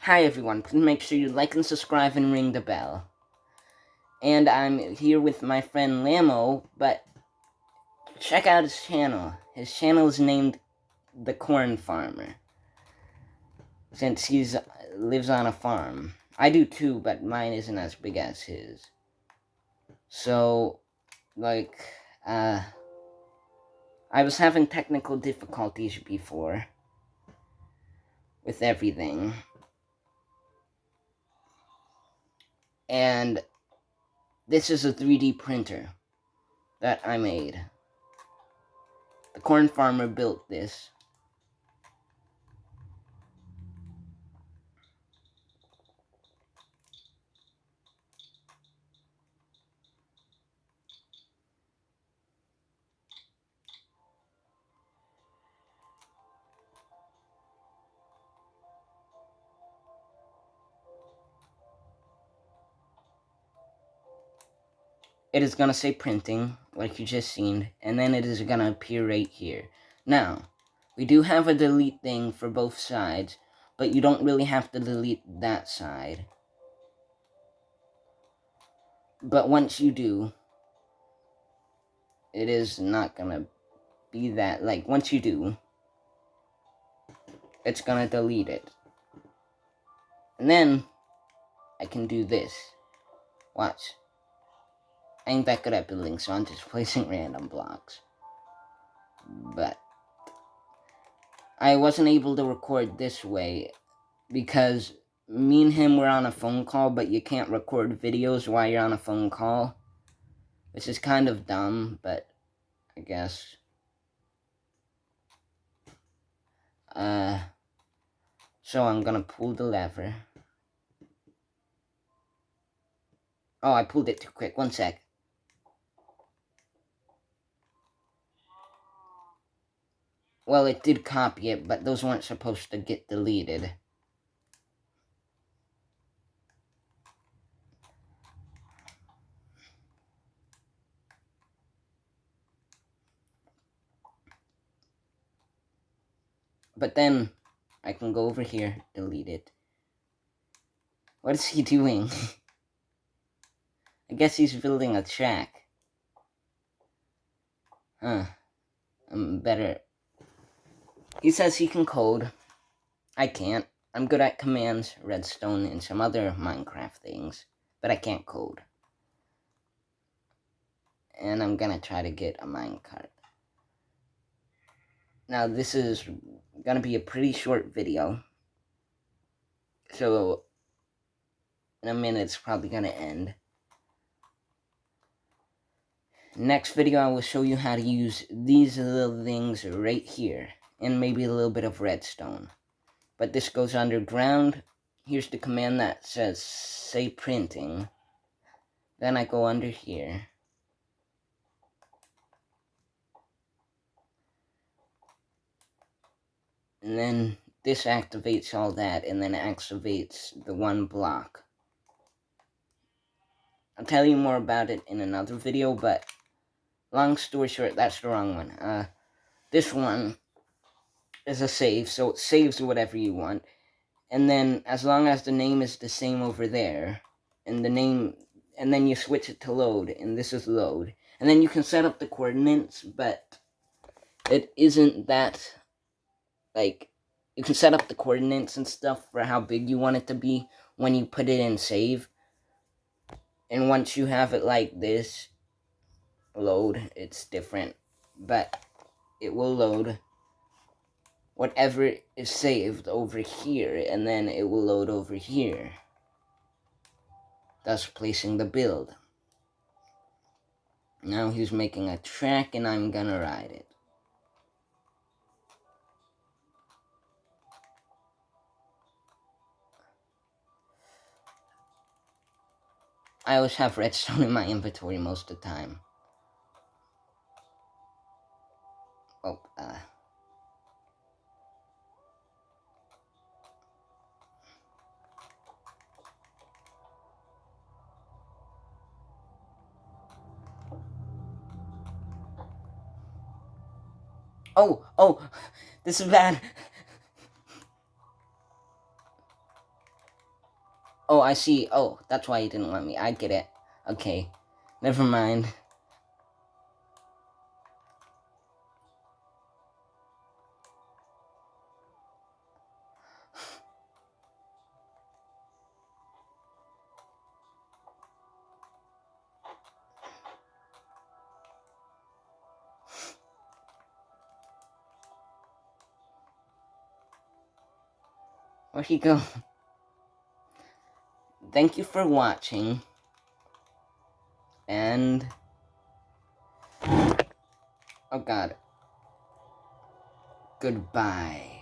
Hi everyone, please make sure you like and subscribe and ring the bell. And I'm here with my friend Lamo, but check out his channel. His channel is named The Corn Farmer, since he lives on a farm. I do too, but mine isn't as big as his. So, I was having technical difficulties before with everything. And this is a 3D printer that I made. The Corn Farmer built this. It is gonna say printing, like you just seen, and then it is gonna appear right here. Now, we do have a delete thing for both sides, but you don't really have to delete that side. But once you do, it is not gonna be that, once you do, it's gonna delete it. And then, I can do this. Watch. I ain't that good at building, so I'm just placing random blocks. But I wasn't able to record this way because me and him were on a phone call, but you can't record videos while you're on a phone call, which is kind of dumb, but I guess. So I'm gonna pull the lever. Oh, I pulled it too quick. One sec. Well, it did copy it, but those weren't supposed to get deleted. But then, I can go over here, delete it. What is he doing? I guess he's building a track. Huh. I'm better. He says he can code. I can't. I'm good at commands, redstone, and some other Minecraft things, but I can't code. And I'm gonna try to get a minecart. Now, this is gonna be a pretty short video, so in a minute it's probably gonna end. Next video I will show you how to use these little things right here, and maybe a little bit of redstone. But this goes underground. Here's the command that says say printing. Then I go under here. And then this activates all that, and then activates the one block. I'll tell you more about it in another video, but long story short, that's the wrong one. This one is a save, so it saves whatever you want. And then, as long as the name is the same over there, and and then you switch it to load, and this is load. And then you can set up the coordinates, but it isn't that, you can set up the coordinates and stuff for how big you want it to be when you put it in save. And once you have it like this, load, it's different. But it will load whatever is saved over here, and then it will load over here, thus placing the build. Now he's making a track, and I'm gonna ride it. I always have redstone in my inventory most of the time. Oh, Oh, this is bad. Oh, I see. Oh, that's why he didn't let me. I get it. Okay. Never mind. Where'd he go? Thank you for watching. And... oh god. Goodbye.